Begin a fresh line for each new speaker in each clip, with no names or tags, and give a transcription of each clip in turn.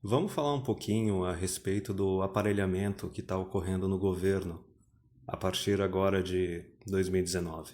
Vamos falar um pouquinho a respeito do aparelhamento que está ocorrendo no governo a partir agora de 2019.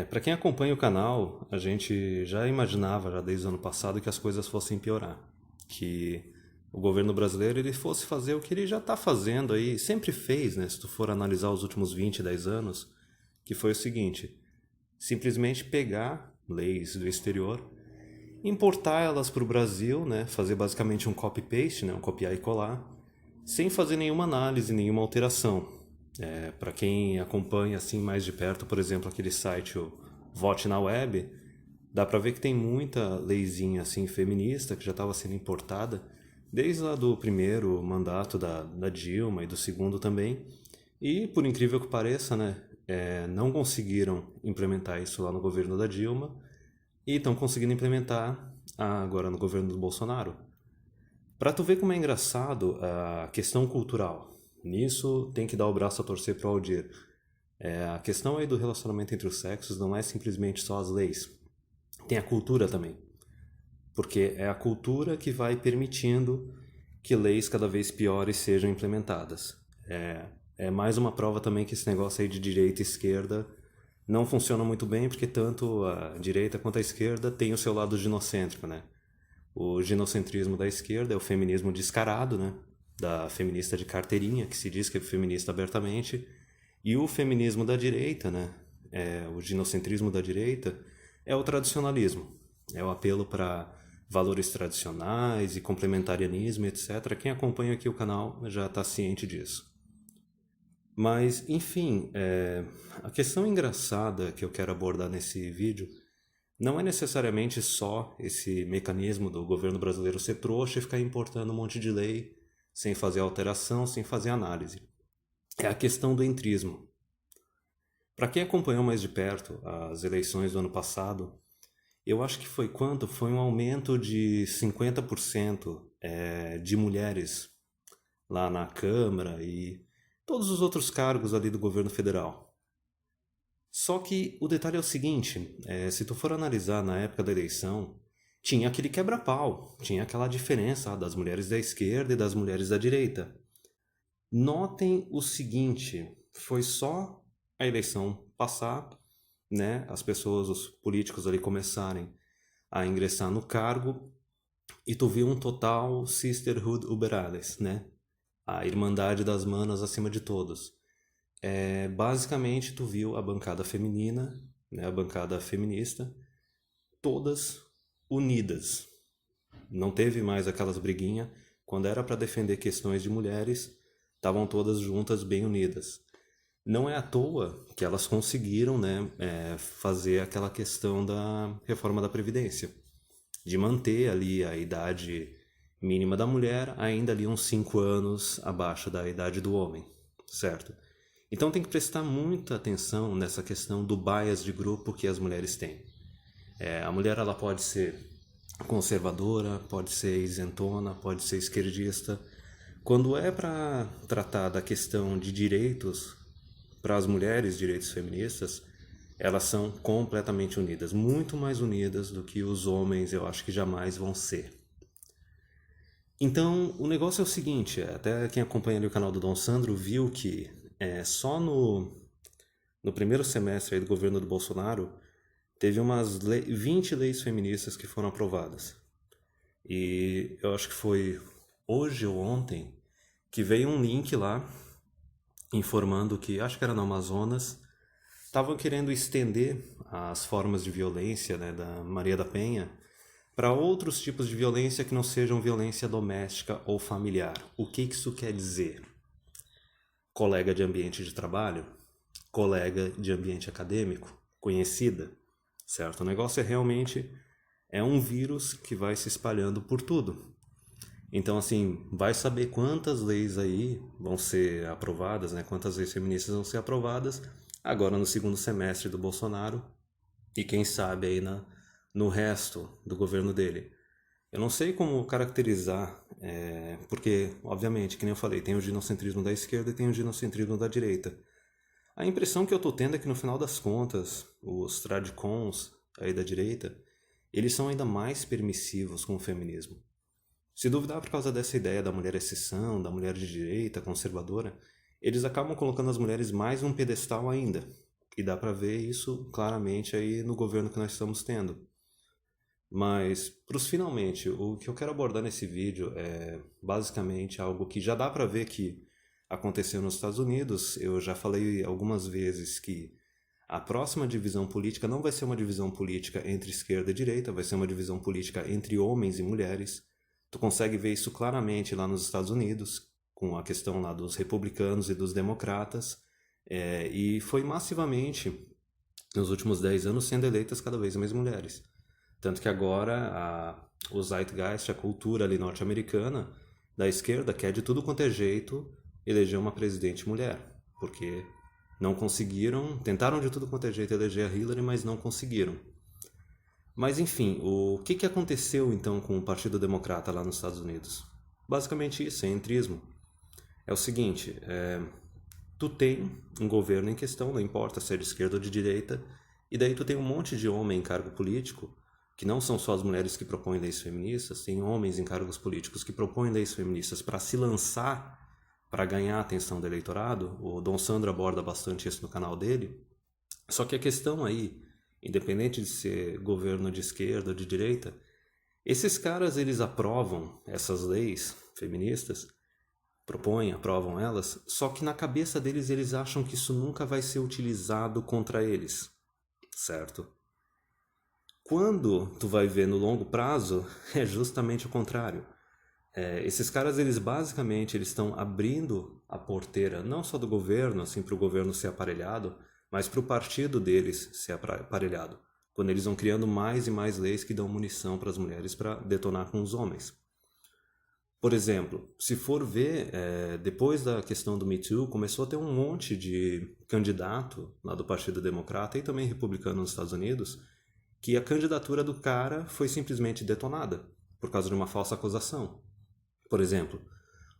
Para quem acompanha o canal, a gente já imaginava, já desde o ano passado, que as coisas fossem piorar. Que o governo brasileiro ele fosse fazer o que ele já está fazendo aí, sempre fez, né? Se tu for analisar os últimos 20, 10 anos, que foi o seguinte: simplesmente pegar leis do exterior, importar elas para o Brasil, né, fazer basicamente um copy-paste, né, um copiar e colar, sem fazer nenhuma análise, nenhuma alteração. Para quem acompanha assim mais de perto, por exemplo, aquele site, o Vote na Web, dá para ver que tem muita leizinha assim feminista que já estava sendo importada desde lá do primeiro mandato da Dilma e do segundo também. E por incrível que pareça, né, não conseguiram implementar isso lá no governo da Dilma e estão conseguindo implementar agora no governo do Bolsonaro. Para tu ver como é engraçado a questão cultural. Nisso tem que dar o braço a torcer pro Aldir. A questão aí do relacionamento entre os sexos não é simplesmente só as leis. Tem a cultura também. Porque é a cultura que vai permitindo que leis cada vez piores sejam implementadas. É mais uma prova também que esse negócio aí de direita e esquerda não funciona muito bem, porque tanto a direita quanto a esquerda tem o seu lado ginocêntrico, né? O ginocentrismo da esquerda é o feminismo descarado, né? Da feminista de carteirinha, que se diz que é feminista abertamente, e o feminismo da direita, né? O ginocentrismo da direita é o tradicionalismo, é o apelo para valores tradicionais e complementarianismo, etc. Quem acompanha aqui o canal já está ciente disso. Mas, enfim, a questão engraçada que eu quero abordar nesse vídeo não é necessariamente só esse mecanismo do governo brasileiro ser trouxa e ficar importando um monte de lei sem fazer alteração, sem fazer análise. É a questão do entrismo. Para quem acompanhou mais de perto as eleições do ano passado, eu acho que foi quanto? Foi um aumento de 50% de mulheres lá na Câmara e todos os outros cargos ali do governo federal. Só que o detalhe é o seguinte, se tu for analisar na época da eleição, tinha aquele quebra-pau, tinha aquela diferença das mulheres da esquerda e das mulheres da direita. Notem o seguinte, foi só a eleição passar, né, as pessoas, os políticos ali começarem a ingressar no cargo e tu viu um total sisterhood über alles, né? A irmandade das manas acima de todos. Basicamente, tu viu a bancada feminina, né, a bancada feminista, todas unidas. Não teve mais aquelas briguinhas. Quando era para defender questões de mulheres, estavam todas juntas, bem unidas. Não é à toa que elas conseguiram, né, fazer aquela questão da reforma da Previdência, de manter ali a idade mínima da mulher ainda ali uns 5 anos abaixo da idade do homem, certo? Então tem que prestar muita atenção nessa questão do bias de grupo que as mulheres têm. A mulher ela pode ser conservadora, pode ser isentona, pode ser esquerdista. Quando é para tratar da questão de direitos para as mulheres, direitos feministas, elas são completamente unidas, muito mais unidas do que os homens, eu acho que jamais vão ser. Então, o negócio é o seguinte, até quem acompanha ali o canal do Dom Sandro viu que só no primeiro semestre aí do governo do Bolsonaro, teve umas 20 leis feministas que foram aprovadas. E eu acho que foi hoje ou ontem que veio um link lá informando que, acho que era no Amazonas, estavam querendo estender as formas de violência, né, da Maria da Penha para outros tipos de violência que não sejam violência doméstica ou familiar. O que isso quer dizer? Colega de ambiente de trabalho, colega de ambiente acadêmico, conhecida, certo? O negócio realmente um vírus que vai se espalhando por tudo. Então, assim, vai saber quantas leis aí vão ser aprovadas, né? Quantas leis feministas vão ser aprovadas agora no segundo semestre do Bolsonaro e quem sabe aí no resto do governo dele. Eu não sei como caracterizar, porque, obviamente, que nem eu falei, tem o ginocentrismo da esquerda e tem o ginocentrismo da direita. A impressão que eu tô tendo é que no final das contas, os tradicons aí da direita, eles são ainda mais permissivos com o feminismo. Se duvidar por causa dessa ideia da mulher exceção, da mulher de direita, conservadora, eles acabam colocando as mulheres mais num pedestal ainda. E dá pra ver isso claramente aí no governo que nós estamos tendo. Mas, pros finalmente, o que eu quero abordar nesse vídeo é basicamente algo que já dá pra ver que aconteceu nos Estados Unidos. Eu já falei algumas vezes que a próxima divisão política não vai ser uma divisão política entre esquerda e direita, vai ser uma divisão política entre homens e mulheres. Tu consegue ver isso claramente lá nos Estados Unidos, com a questão lá dos republicanos e dos democratas, e foi massivamente, nos últimos 10 anos, sendo eleitas cada vez mais mulheres. Tanto que agora o zeitgeist, a cultura ali norte-americana, da esquerda, quer de tudo quanto é jeito eleger uma presidente mulher, porque não conseguiram, tentaram de tudo quanto é jeito eleger a Hillary, mas não conseguiram. Mas enfim, o que aconteceu então com o Partido Democrata lá nos Estados Unidos? Basicamente isso, é entrismo. É o seguinte, tu tem um governo em questão, não importa se é de esquerda ou de direita, e daí tu tem um monte de homem em cargo político, que não são só as mulheres que propõem leis feministas, tem homens em cargos políticos que propõem leis feministas para se lançar, para ganhar a atenção do eleitorado. O Dom Sandro aborda bastante isso no canal dele. Só que a questão aí, independente de ser governo de esquerda ou de direita, esses caras eles aprovam essas leis feministas, propõem, aprovam elas, só que na cabeça deles eles acham que isso nunca vai ser utilizado contra eles, certo? Quando tu vai ver no longo prazo, é justamente o contrário. Esses caras, eles basicamente eles estão abrindo a porteira, não só do governo, assim, para o governo ser aparelhado, mas para o partido deles ser aparelhado. Quando eles vão criando mais e mais leis que dão munição para as mulheres para detonar com os homens. Por exemplo, se for ver, depois da questão do Me Too, começou a ter um monte de candidato lá do Partido Democrata e também republicano nos Estados Unidos, que a candidatura do cara foi simplesmente detonada por causa de uma falsa acusação. Por exemplo,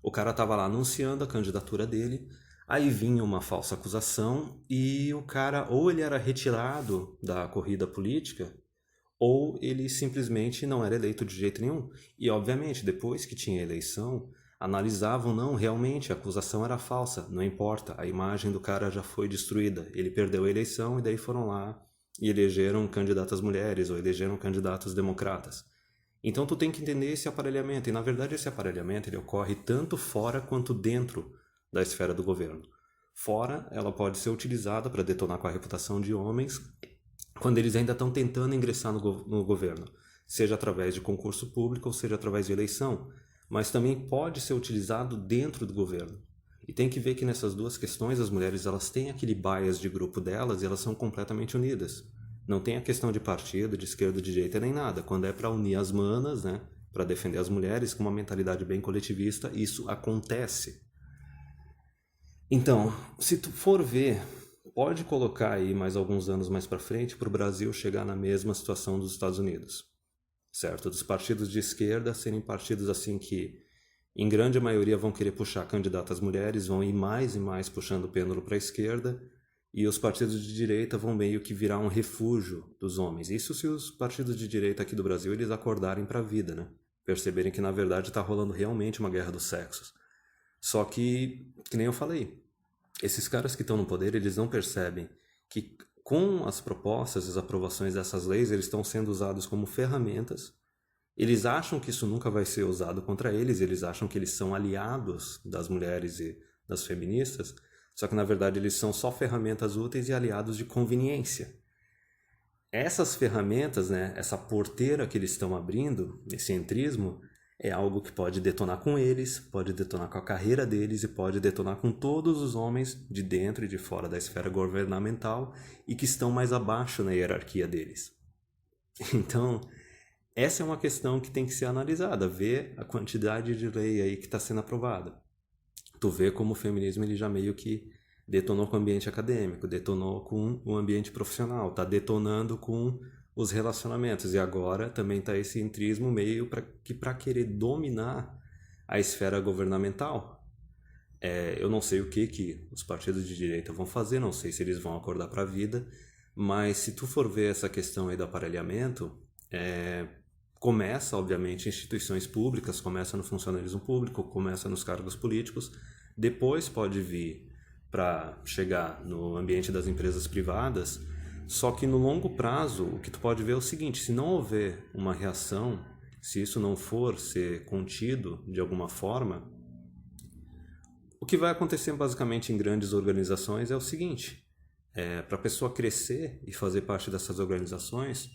o cara estava lá anunciando a candidatura dele, aí vinha uma falsa acusação e o cara ou ele era retirado da corrida política ou ele simplesmente não era eleito de jeito nenhum. E obviamente, depois que tinha eleição, analisavam, não, realmente a acusação era falsa, não importa, a imagem do cara já foi destruída, ele perdeu a eleição e daí foram lá e elegeram candidatas mulheres ou elegeram candidatos democratas. Então tu tem que entender esse aparelhamento, e na verdade esse aparelhamento ele ocorre tanto fora quanto dentro da esfera do governo. Fora, ela pode ser utilizada para detonar com a reputação de homens quando eles ainda estão tentando ingressar no governo, seja através de concurso público ou seja através de eleição, mas também pode ser utilizado dentro do governo. E tem que ver que nessas duas questões as mulheres elas têm aquele bias de grupo delas e elas são completamente unidas. Não tem a questão de partido, de esquerda, de direita, nem nada. Quando é para unir as manas, né, para defender as mulheres com uma mentalidade bem coletivista, isso acontece. Então, se tu for ver, pode colocar aí mais alguns anos mais para frente para o Brasil chegar na mesma situação dos Estados Unidos, certo? Dos partidos de esquerda serem partidos assim que, em grande maioria, vão querer puxar candidatas mulheres, vão ir mais e mais puxando o pêndulo para a esquerda, e os partidos de direita vão meio que virar um refúgio dos homens. Isso se os partidos de direita aqui do Brasil eles acordarem para a vida, né? Perceberem que na verdade está rolando realmente uma guerra dos sexos. Só que nem eu falei, esses caras que estão no poder, eles não percebem que com as propostas e as aprovações dessas leis, eles estão sendo usados como ferramentas. Eles acham que isso nunca vai ser usado contra eles, eles acham que eles são aliados das mulheres e das feministas, só que na verdade eles são só ferramentas úteis e aliados de conveniência. Essas ferramentas, né, essa porteira que eles estão abrindo, esse entrismo, é algo que pode detonar com eles, pode detonar com a carreira deles e pode detonar com todos os homens de dentro e de fora da esfera governamental e que estão mais abaixo na hierarquia deles. Então, essa é uma questão que tem que ser analisada, ver a quantidade de lei aí que está sendo aprovada. Tu vê como o feminismo ele já meio que detonou com o ambiente acadêmico, detonou com o ambiente profissional, está detonando com os relacionamentos. E agora também está esse entrismo meio para querer dominar a esfera governamental. Eu não sei o que os partidos de direita vão fazer, não sei se eles vão acordar para a vida, mas se tu for ver essa questão aí do aparelhamento, Começa, obviamente, em instituições públicas, começa no funcionalismo público, começa nos cargos políticos, depois pode vir para chegar no ambiente das empresas privadas, só que no longo prazo o que tu pode ver é o seguinte: se não houver uma reação, se isso não for ser contido de alguma forma, o que vai acontecer basicamente em grandes organizações é o seguinte: para a pessoa crescer e fazer parte dessas organizações,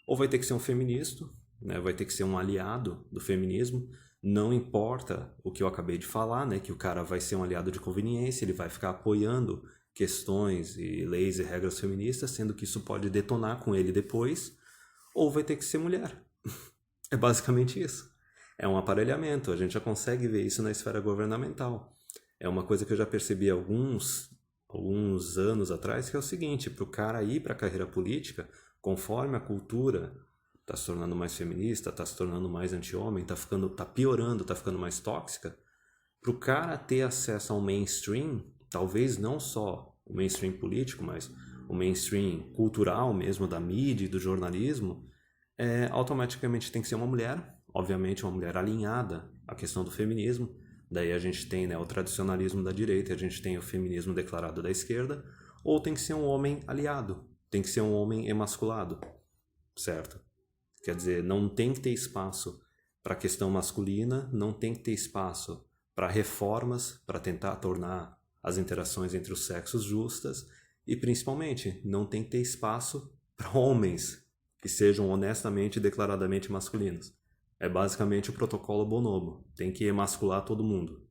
ou vai ter que ser um feminista, né, vai ter que ser um aliado do feminismo. Não importa o que eu acabei de falar, né, que o cara vai ser um aliado de conveniência, ele vai ficar apoiando questões e leis e regras feministas, sendo que isso pode detonar com ele depois, ou vai ter que ser mulher. É basicamente isso. É um aparelhamento, a gente já consegue ver isso na esfera governamental. É uma coisa que eu já percebi há alguns anos atrás, que é o seguinte: para o cara ir para a carreira política, conforme a cultura está se tornando mais feminista, está se tornando mais anti-homem, está piorando, está ficando mais tóxica, para o cara ter acesso ao mainstream, talvez não só o mainstream político, mas o mainstream cultural mesmo, da mídia e do jornalismo, automaticamente tem que ser uma mulher, obviamente uma mulher alinhada à questão do feminismo. Daí a gente tem, né, o tradicionalismo da direita, a gente tem o feminismo declarado da esquerda, ou tem que ser um homem aliado, tem que ser um homem emasculado, certo? Quer dizer, não tem que ter espaço para a questão masculina, não tem que ter espaço para reformas, para tentar tornar as interações entre os sexos justas, e principalmente não tem que ter espaço para homens que sejam honestamente e declaradamente masculinos. É basicamente o protocolo Bonobo, tem que emascular todo mundo.